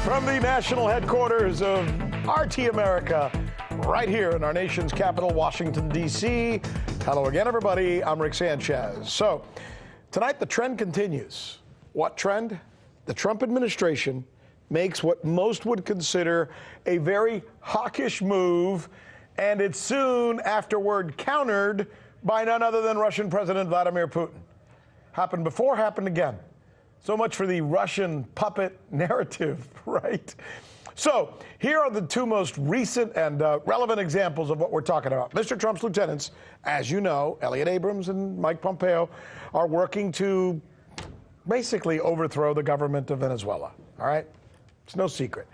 From the national headquarters of RT America, right here in our nation's capital, Washington, D.C. Hello again, everybody. I'm Rick Sanchez. So, tonight the trend continues. What trend? The Trump administration makes what most would consider a very hawkish move, and it's soon afterward countered by none other than Russian President Vladimir Putin. Happened before, happened again. So much for the Russian puppet narrative, right? So here are the two most recent and relevant examples of what we're talking about. Mr. Trump's lieutenants, as you know, Elliot Abrams and Mike Pompeo, are working to basically overthrow the government of Venezuela, all right? It's no secret.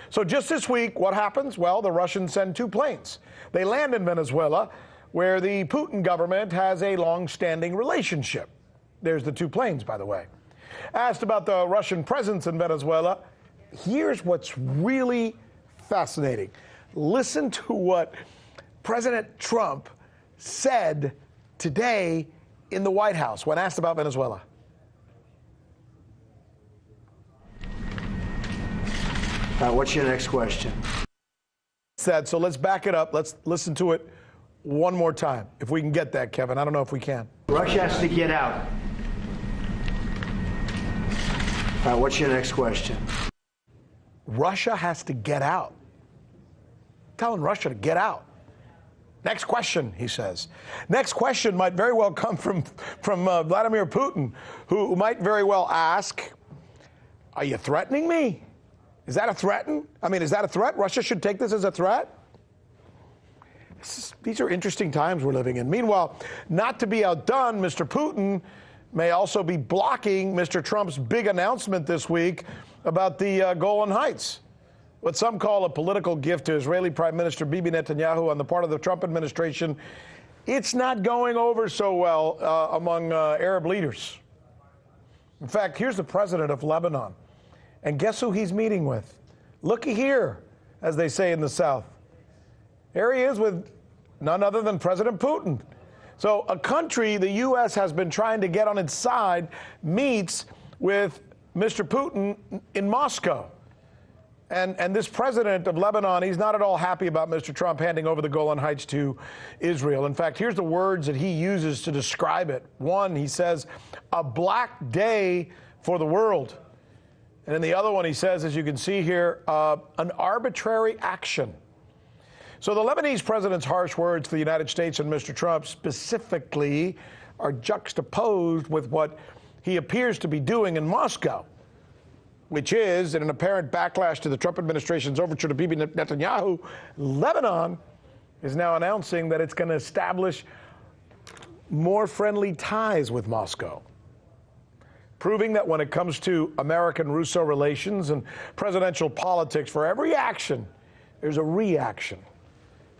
So just this week, what happens? Well, the Russians send two planes. They land in Venezuela, where the Putin government has a long-standing relationship. There's the two planes, by the way. Asked about the Russian presence in Venezuela, here's what's really fascinating. Listen to what President Trump said today in the White House when asked about Venezuela. What's your next question? Said, so let's back it up. Let's listen to it one more time. If we can get that, Kevin. I don't know if we can. Russia has to get out. What's your next question? Russia has to get out. Telling Russia to get out. Next question, he says. Next question might very well come from Vladimir Putin, who might very well ask, are you threatening me? Is that a threat? Is that a threat? Russia should take this as a threat? These are interesting times we're living in. Meanwhile, not to be outdone, Mr. Putin may also be blocking Mr. Trump's big announcement this week about the Golan Heights, what some call a political gift to Israeli Prime Minister Bibi Netanyahu on the part of the Trump administration. It's not going over so well among Arab leaders. In fact, here's the president of Lebanon, and guess who he's meeting with? Looky here, as they say in the South. Here he is with none other than President Putin. So a country the U.S. has been trying to get on its side meets with Mr. Putin in Moscow. And this president of Lebanon, he's not at all happy about Mr. Trump handing over the Golan Heights to Israel. In fact, here's the words that he uses to describe it. One, he says, a black day for the world. And in the other one, he says, as you can see here, an arbitrary action. So the Lebanese president's harsh words to the United States and Mr. Trump specifically are juxtaposed with what he appears to be doing in Moscow, which is, in an apparent backlash to the Trump administration's overture to Bibi Netanyahu, Lebanon is now announcing that it's going to establish more friendly ties with Moscow, proving that when it comes to American-Russo relations and presidential politics, for every action, there's a reaction.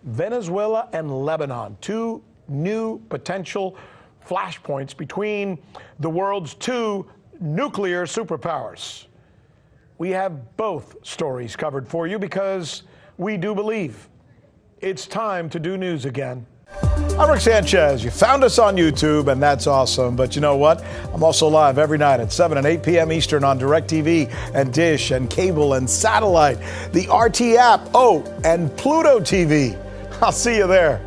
Venezuela and Lebanon, two new potential flashpoints between the world's two nuclear superpowers. We have both stories covered for you because we do believe it's time to do news again. I'm Rick Sanchez. You found us on YouTube, and that's awesome. But you know what? I'm also live every night at 7 and 8 p.m. Eastern on DirecTV and Dish and cable and satellite, the RT app, and Pluto TV. I'll see you there.